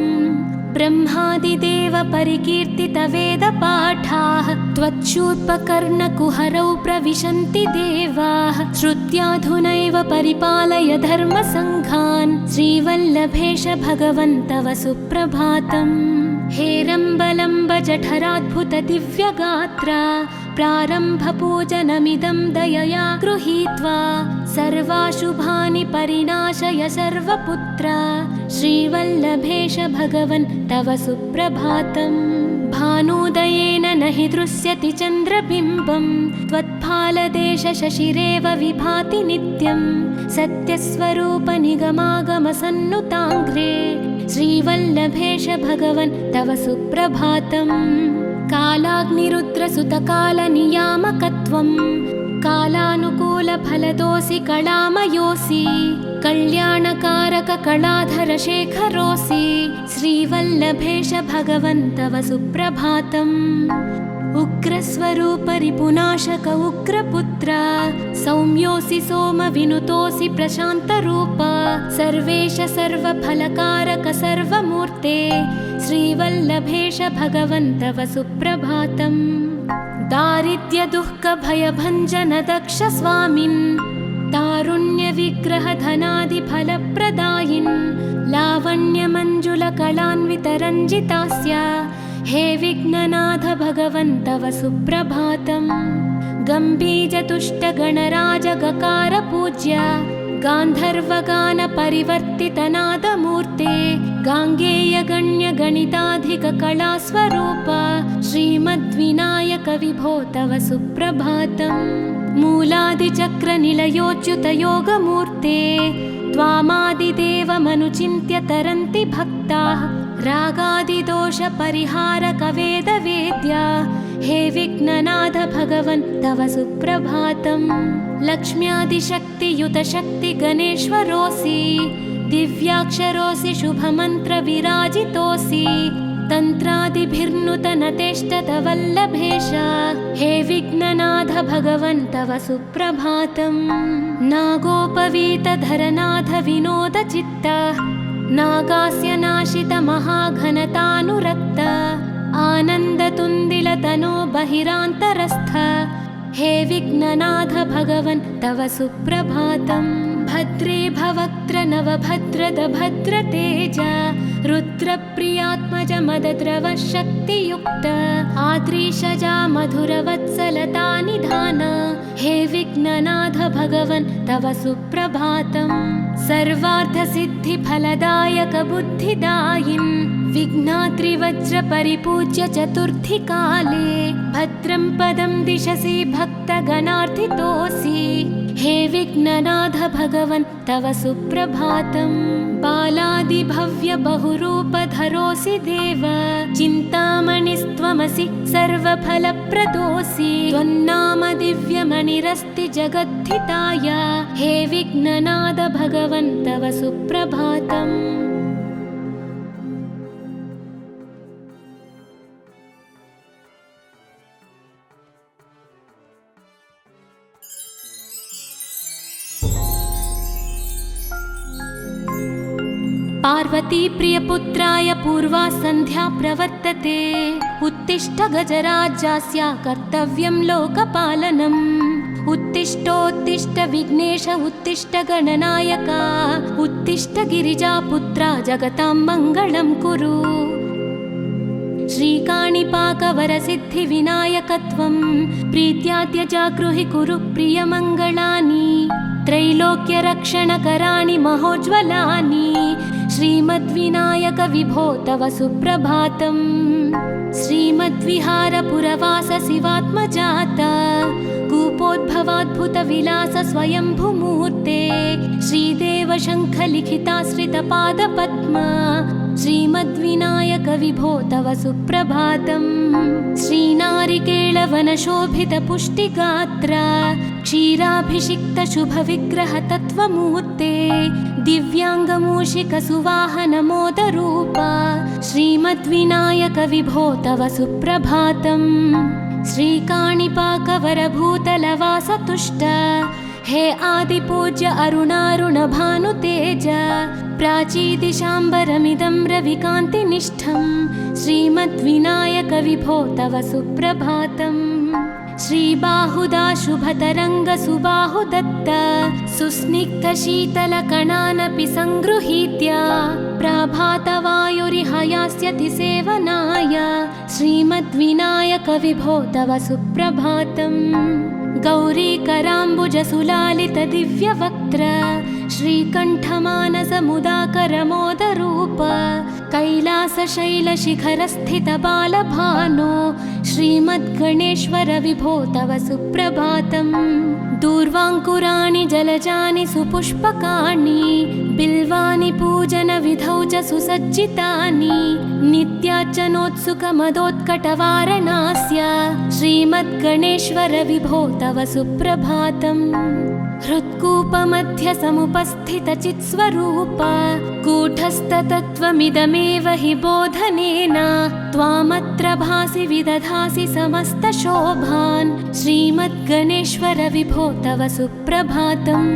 ब्रह्मादिदेव परिकीर्तितवेदपाठाः त्वच्छूर्पकर्णकुहरौ प्रविशन्ति देवाः श्रुत्याधुनैव परिपालय धर्मसङ्घान् श्रीवल्लभेश भगवन् तव सुप्रभातम्। हेरम्बलम्ब जठराद्भुतदिव्यगात्र प्रारम्भपूजनमिदं दयया गृहीत्वा सर्वाशुभानि परिणाशय सर्वपुत्र श्रीवल्लभेश भगवन् तव सुप्रभातम्। भानुदयेन न हि दृश्यति चन्द्रबिम्बं त्वत्फालदेशशशिरेव विभाति नित्यं सत्यस्वरूपनिगमागमसन्नुताङ्घ्रे श्रीवल्लभेश भगवन् तव सुप्रभातम्। कालाग्निरुद्रसुतकालनियामकत्वं कालानुकूलफलदोऽसि कलामयोऽसि कल्याणकारककलाधरशेखरोऽसि श्रीवल्लभेश भगवन् तव सुप्रभातम्। उग्रस्वरूपरिपुनाशक उग्रपुत्र सौम्योऽसि सोमविनुतोऽसि प्रशान्तरूप सर्वेश सर्वफलकारक सर्वमूर्ते श्रीवल्लभेश भगवन् तव सुप्रभातम्। दारिद्र्यदुःखभयभञ्जन दक्ष स्वामिन् तारुण्यविग्रहधनादिफलप्रदायिन् लावण्यमञ्जुलकलान्वितरञ्जितास्य हे विघ्ननाथ भगवन् तव सुप्रभातम्। गम्भीजतुष्टगणराजगकार पूज्य गान्धर्वगानपरिवर्तितनादमूर्ते गाङ्गेयगण्यगणिताधिककलास्वरूप श्रीमद्विनायक विभो तव सुप्रभातम्। मूलादिचक्रनिलयोच्युतयोगमूर्ते त्वामादिदेवमनुचिन्त्य तरन्ति भक्ताः रागादिदोषपरिहारकवेदवेद्या हे विघ्ननाथ भगवन् तव सुप्रभातम्। लक्ष्म्यादिशक्तियुतशक्तिगणेश्वरोऽसि दिव्याक्षरोऽसि शुभमन्त्रविराजितोऽसि तन्त्रादिभिर्नुतनतेष्टतवल्लभेश हे विघ्ननाथ भगवन् तव सुप्रभातम्। नागोपवीतधरनाथ विनोदचित्त नागास्य नाशित महाघनतानुरक्त आनन्दतुन्दिलतनो बहिरान्तरस्थ हे विघ्ननाथ भगवन् तव सुप्रभातम्। भद्रे भवक्त्र नवभद्रद भद्रतेज रुद्रप्रियात्मज मदद्रवशक्तियुक्त आद्रीशजा मधुरवत्सलता निधान हे विघ्ननाथ भगवन् तव सुप्रभातम् सर्वार्थसिद्धिफलदायक बुद्धिदायिन् विघ्नात्रिवज्रपरिपूज्य चतुर्थीकाले भद्रं पदं दिशसि भक्तगणार्थितोऽसि हे विघ्ननाथ भगवन् तव सुप्रभातम् बालादिभव्य बहुरूपधरोऽसि देव चिन्तामणिस्त्वमसि सर्वफलप्रदोऽसि त्वन्नाम दिव्यमणिरस्ति जगद्धिताय हे विघ्ननाथ भगवन् तव सुप्रभातम् पार्वती प्रियपुत्राय पूर्वा सन्ध्या प्रवर्तते उत्तिष्ठ गजराज्यस्य कर्तव्यं लोकपालनम् उत्तिष्ठोत्तिष्ठ विघ्नेश उत्तिष्ठ गणनायक उत्तिष्ठ गिरिजापुत्रा जगतां मङ्गलं कुरु श्रीकाणिपाकवरसिद्धिविनायकत्वं प्रीत्याद्य जागृहि कुरु प्रियमङ्गलानि त्रैलोक्यरक्षणकराणि महोज्ज्वलानि श्रीमद्विनायक विभो तव सुप्रभातम् श्रीमद्विहारपुरवास शिवात्मजात कूपोद्भवाद्भुतविलास स्वयंभुमूर्ते श्रीदेव शङ्खलिखिताश्रितपादपद्मा श्रीमद्विनायक विभो तव सुप्रभातम् श्रीनारिकेळवनशोभितपुष्टिगात्र क्षीराभिषिक्त शुभविग्रह तत्त्वमूर्ते दिव्याङ्गमूषिकसुवाहनमोदरूप श्रीमद्विनायक विभो तव सुप्रभातम् श्रीकाणिपाकवरभूतलवासतुष्ट हे आदिपूज्य अरुणारुणभानुतेज प्राचीदिशाम्बरमिदं रविकान्तिनिष्ठं श्रीमद्विनायक विभो तव सुप्रभातम् श्रीबाहुदा शुभतरङ्गसुबाहुदत्त सुस्निग्धशीतलकणानपि सङ्गृहीत्य प्रभातवायुरिहयास्यति सेवनाय श्रीमद्विनायक विभो तव सुप्रभातम् गौरीकराम्बुजसुलालित दिव्यवक्त्र श्रीकण्ठमानसमुदाकरमोदरूप कैलासशैलशिखरस्थित बालभानो श्रीमद्गणेश्वर विभो तव सुप्रभातम् दूर्वाङ्कुराणि जलजानि सुपुष्पकाणि बिल्वानि पूजनविधौ च सुसज्जितानि नित्यार्चनोत्सुकमदोत्कटवारणास्य श्रीमद्गणेश्वर विभो तव सुप्रभातम् हृत्कूपमध्य समुपस्थितचित्स्वरूप कूटस्थतत्त्वमिदमेव हि बोधनेन त्वामत्र भासि विदधासि समस्तशोभान् श्रीमद्गणेश्वर विभो तव सुप्रभातम्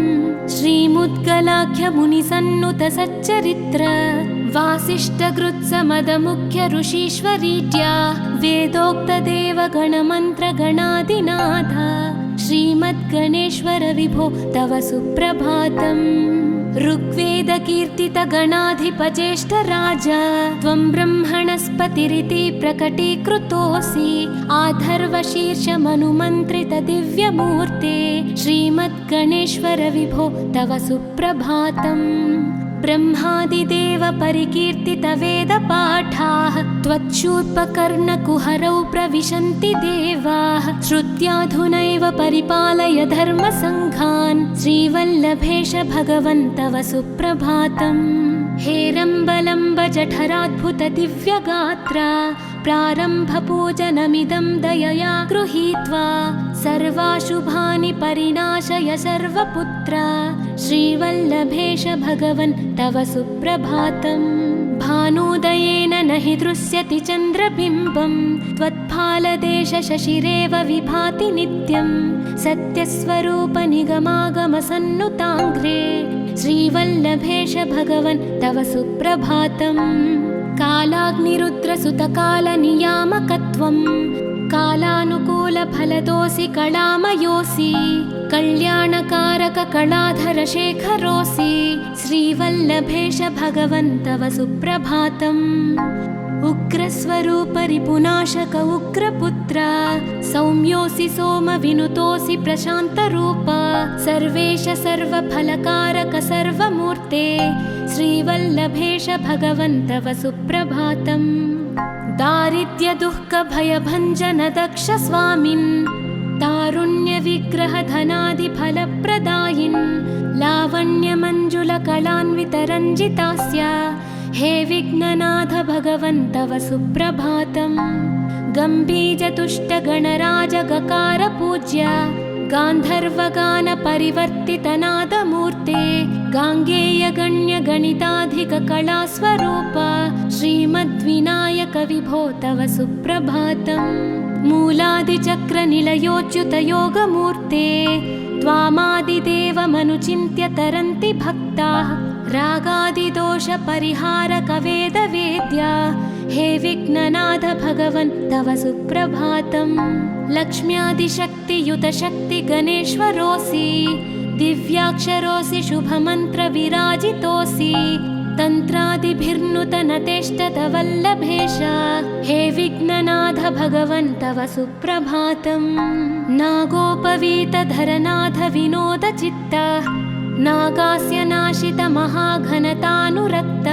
श्रीमुद्गलाख्यमुनिसन्नुत सच्चरित्र वासिष्ठगृत्समदमुख्य ऋषीश्वरीड्या वेदोक्तदेवगणमन्त्रगणादिनाथ श्रीमद्गणेश्वर विभो तव सुप्रभातम् ऋग्वेदकीर्तितगणाधिपज्येष्ठराज त्वं ब्रह्मणस्पतिरिति प्रकटीकृतोऽसि आधर्वशीर्षमनुमन्त्रित दिव्यमूर्ते श्रीमद्गणेश्वर विभो तव सुप्रभातम् ब्रह्मादिदेव परिकीर्तित वेदपाठाः त्वच्छूर्पकर्णकुहरौ प्रविशन्ति देवाः श्रुत्याधुनैव परिपालय धर्मसङ्घान् श्रीवल्लभेश भगवन् तव सुप्रभातम् हेरम्बलम्ब जठराद्भुत दिव्यगात्र प्रारम्भपूजनमिदं दयया गृहीत्वा सर्वाशुभानि परिनाशय सर्वपुत्र श्रीवल्लभेश भगवन् तव सुप्रभातम् भानुदयेन न हि दृश्यति चन्द्रबिम्बं त्वत्फालदेश शशिरेव विभाति नित्यं सत्यस्वरूप निगमागमसन्नुताङ्घ्रे श्रीवल्लभेश भगवन् तव सुप्रभातम् कालाग्निरुद्रसुतकालनियामकत्वं कालानुकूलफलदोऽसि कलामयोऽसि कल्याणकारककलाधरशेखरोऽसि श्रीवल्लभेश भगवन् तव सुप्रभातम्। उग्रस्वरूपरिपुनाशक उग्रपुत्र सौम्योऽसि सोमविनुतोऽसि प्रशान्तरूप सर्वेश सर्वफलकारक सर्वमूर्ते श्रीवल्लभेश भगवन् तव सुप्रभातम्। दारिद्र्यदुःखभयभञ्जन दक्ष स्वामिन् तारुण्यविग्रहधनादिफलप्रदायिन् लावण्यमञ्जुलकलान्वितरञ्जितास्य हे विघ्ननाथ भगवन् तव सुप्रभातम्। गम्भीरतुष्टगणराजगकार पूज्य गान्धर्वगानपरिवर्तितनादमूर्ते गाङ्गेयगण्यगणिताधिककलास्वरूप श्रीमद्विनायक विभो तव सुप्रभातम्। मूलादिचक्रनिलयोच्युतयोगमूर्ते त्वामादिदेवमनुचिन्त्य तरन्ति भक्ताः रागादिदोषपरिहारकवेदवेद्य हे विघ्ननाथ भगवन् तव सुप्रभातम्। लक्ष्म्यादिशक्तियुतशक्तिगणेश्वरोऽसि दिव्याक्षरोऽसि शुभमन्त्रविराजितोऽसि तन्त्रादिभिर्नुतनतेष्टतवल्लभेश हे विघ्ननाथ भगवन् तव सुप्रभातम्। नागोपवीतधरनाथ विनोदचित्त नागास्य नाशित महाघनतानुरक्त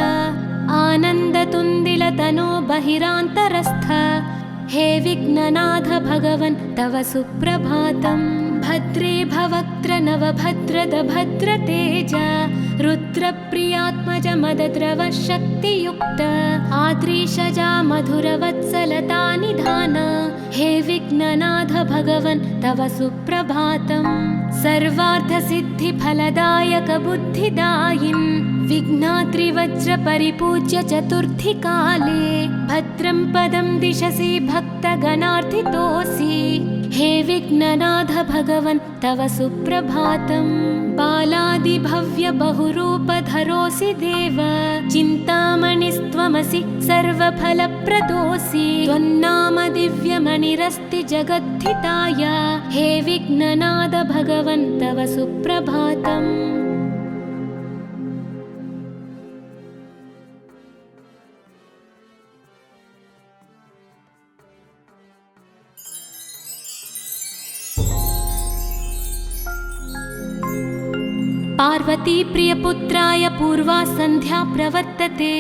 आनन्दतुन्दिलतनो बहिरान्तरस्थ हे विघ्ननाथ भगवन् तव सुप्रभातम्। भद्रे भवक्त्र नवभद्रद भद्रतेज रुद्रप्रियात्मज मदद्रव शक्तियुक्त आद्रीशजा मधुरवत्सलता निधान हे विघ्ननाथ भगवन् तव सुप्रभातम्। सर्वार्थसिद्धिफलदायक बुद्धिदायिन् विघ्नात्रिवज्रपरिपूज्य चतुर्थी काले भद्रं पदं दिशसि भक्तगणार्थितोऽसि हे विघ्ननाथ भगवन् तव सुप्रभातम्। बालादिभव्य बहुरूपधरोऽसि देव चिन्तामणिस्त्वमसि सर्वफलप्रदोऽसि त्वन्नाम दिव्यमणिरस्ति जगद्धिताय हे विघ्ननाथ भगवन् तव सुप्रभातम्। पार्वती प्रियपुत्राय पूर्वा सन्ध्या प्रवर्तते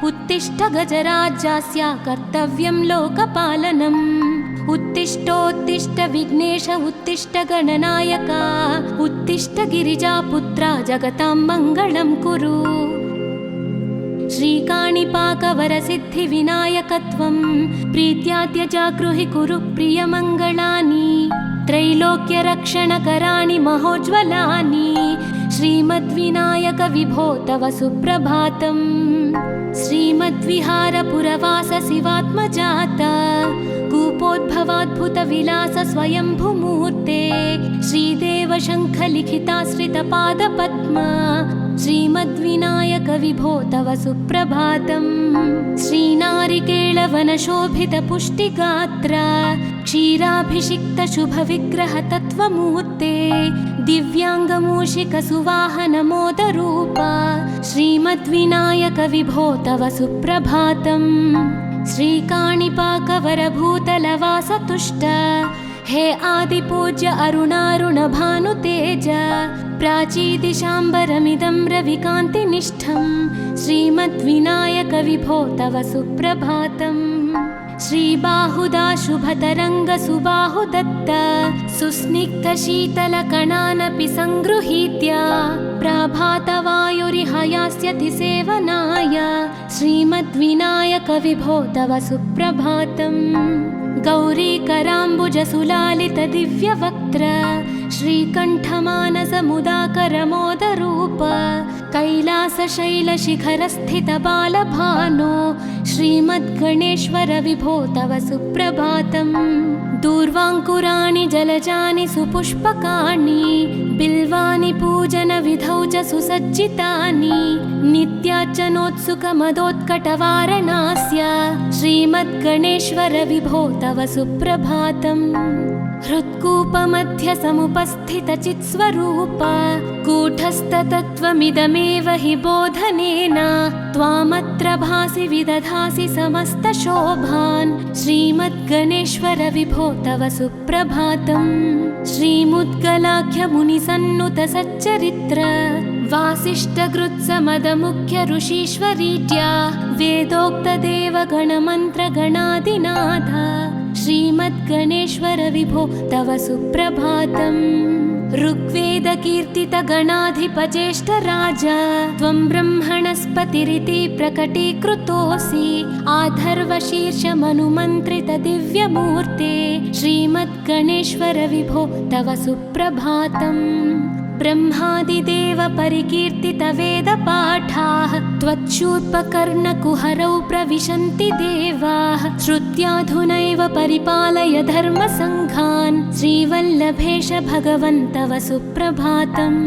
उत्तिष्ठ गजराज्यस्य कर्तव्यं लोकपालनम्। उत्तिष्ठोत्तिष्ठ विघ्नेश उत्तिष्ठ गणनायक उत्तिष्ठ गिरिजापुत्रा जगतां मङ्गलं कुरु। श्रीकाणिपाकवरसिद्धिविनायकत्वं प्रीत्याद्य जागृहि कुरु प्रियमङ्गलानि त्रैलोक्यरक्षणकराणि महोज्ज्वलानि श्रीमद्विनायक विभो तव सुप्रभातम्। श्रीमद्विहारपुरवास शिवात्मजात कूपोद्भवाद्भुतविलास स्वयंभुमूर्ते श्रीदेव शङ्खलिखिताश्रितपादपद्म श्रीमद्विनायक विभो तव सुप्रभातम्। श्रीनारिकेळवनशोभितपुष्टिगात्र क्षीराभिषिक्तशुभविग्रहतत्त्वमूर्ते दिव्याङ्गमूषिकसुवाहनमोदरूप श्रीमद्विनायक विभो तव सुप्रभातम्। श्रीकाणिपाकवरभूतलवासतुष्ट हे आदिपूज्य अरुणारुणभानुतेज प्राचीदिशाम्बरमिदं रविकान्तिनिष्ठं श्रीमद्विनायक विभो तव सुप्रभातम्। श्रीबाहुदा शुभतरङ्गसुबाहुदत्त सुस्निग्धशीतलकणानपि सङ्गृहीत्य प्रभातवायुरिहयास्यति सेवनाय श्रीमद्विनायक विभो तव सुप्रभातम्। गौरीकराम्बुजसुलालित दिव्यवक्त्र श्रीकण्ठमानसमुदाकरमोदरूप कैलासशैलशिखरस्थित बालभानो श्रीमद्गणेश्वर विभो तव सुप्रभातम्। दूर्वाङ्कुराणि जलजानि सुपुष्पकाणि बिल्वानि पूजनविधौ च सुसज्जितानि नित्यार्चनोत्सुकमदोत्कटवारणास्य श्री श्रीमद्गणेश्वर विभो तव सुप्रभातम् हृत्कूपमध्यसमुपस्थितचित्स्वरूप कूटस्थतत्त्वमिदमेव हि बोधनेन त्वामत्र भासि विदधासि समस्तशोभान् श्रीमद्गणेश्वर विभो तव सुप्रभातम् श्रीमुद्गलाख्यमुनिसन्नुत सच्चरित्र वासिष्ठकृत्समदमुख्य ऋषीश्वरीत्या वेदोक्तदेवगणमन्त्रगणादिनाथ श्रीमद्गणेश्वर विभो तव सुप्रभातम् ऋग्वेदकीर्तितगणाधिपज्येष्ठराज त्वं ब्रह्मणस्पतिरिति प्रकटीकृतोऽसि आधर्वशीर्षमनुमन्त्रितदिव्यमूर्ते श्रीमद्गणेश्वर विभो तव सुप्रभातम् ब्रह्मादिदेव परिकीर्तितवेदपाठाः त्वच्छूर्पकर्णकुहरौ प्रविशन्ति देवाः श्रुत्याधुनैव परिपालय धर्मसङ्घान् श्रीवल्लभेश भगवन् तव सुप्रभातम्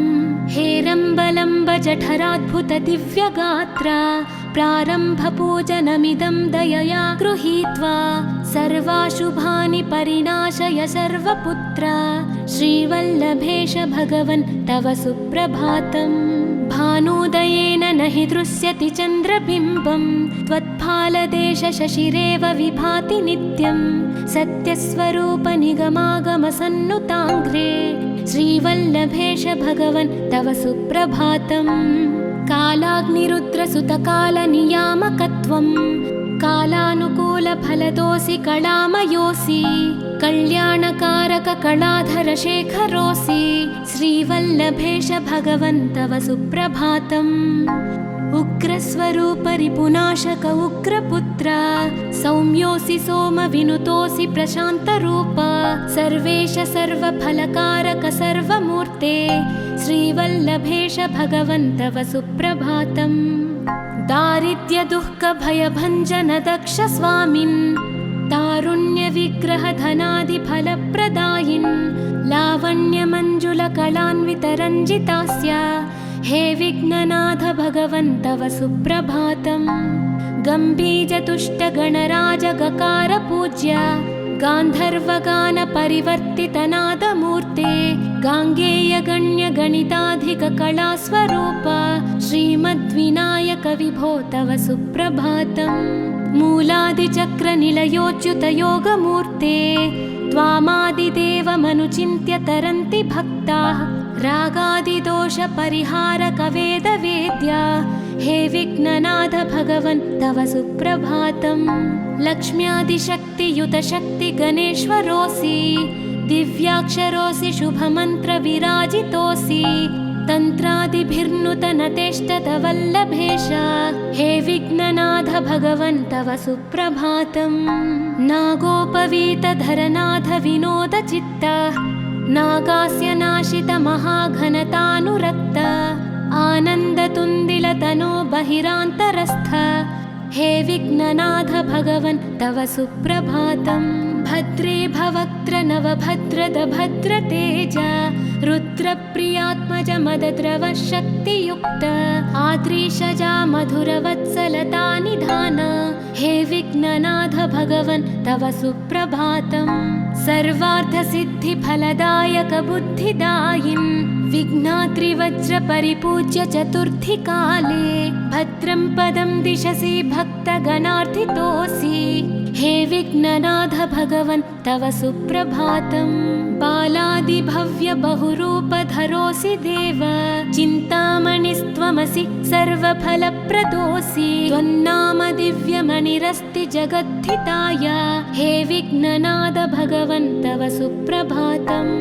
हेरम्बलम्ब जठराद्भुत दिव्यगात्रा प्रारम्भपूजनमिदं दयया गृहीत्वा सर्वाशुभानि परिणाशय सर्वपुत्र श्रीवल्लभेश भगवन् तव सुप्रभातम् भानुदयेन न हि दृश्यति चन्द्रबिम्बं त्वत्फालदेश शशिरेव विभाति नित्यं सत्यस्वरूप निगमागमसन्नुताङ्घ्रे श्रीवल्लभेश भगवन् तव सुप्रभातम् कालाग्निरुद्रसुतकालनियामकत्वं कालानुकूलफलदोऽसि कलामयोऽसि कल्याणकारक कलाधरशेखरोऽसि श्रीवल्लभेश भगवन् तव सुप्रभातम् उग्रस्वरूप रिपुनाशक उग्रपुत्र सौम्योऽसि सोमविनुतोऽसि प्रशान्तरूप सर्वेश सर्वफलकारक सर्वमूर्ते श्रीवल्लभेश भगवन् तव सुप्रभातम् दारिद्र्यदुःखभयभञ्जन दक्ष स्वामिन् तारुण्यविग्रहधनादिफलप्रदायिन् लावण्यमञ्जुलकलान्वितरञ्जितास्य हे विघ्ननाथ भगवन् तव सुप्रभातम् गम्भीजतुष्टगणराजगकार पूज्य गान्धर्वगानपरिवर्तितनादमूर्ते गाङ्गेयगण्यगणिताधिककलास्वरूप श्रीमद्विनायक विभो तव सुप्रभातम् मूलादिचक्रनिलयोच्युतयोगमूर्ते त्वामादिदेवमनुचिन्त्य तरन्ति भक्ताः रागादिदोषपरिहारकवेदवेद्या हे विघ्ननाथ भगवन् तव सुप्रभातम् लक्ष्म्यादिशक्तियुतशक्तिगणेश्वरोऽसि दिव्याक्षरोऽसि शुभमन्त्रविराजितोऽसि तन्त्रादिभिर्नुतनतेष्टतवल्लभेश हे विघ्ननाथ भगवन् तव सुप्रभातम् नागोपवीतधरनाथ विनोदचित्त नागास्य नाशित महाघनतानुरक्त आनन्दतुन्दिलतनो बहिरान्तरस्थ हे विघ्ननाथ भगवन् तव सुप्रभातम् भद्रे भवक्त्र नवभद्रद भद्रतेज रुद्रप्रियात्मज मदद्रव शक्तियुक्त आद्रीशजा मधुरवत्सलता निधान हे विघ्ननाथ भगवन् तव सुप्रभातम् सर्वार्थसिद्धिफलदायक बुद्धिदायिन् विघ्नात्रिवज्रपरिपूज्य चतुर्थीकाले भद्रं पदं दिशसि भक्तगणार्थितोऽसि हे विघ्ननाथ भगवन् तव सुप्रभातम् बालादिभव्य बहुरूपधरोऽसि देव चिन्तामणिस्त्वमसि सर्वफलप्रदोऽसि त्वन्नाम दिव्यमणिरस्ति जगद्धिताय हे विघ्ननाथ भगवन् तव सुप्रभातम्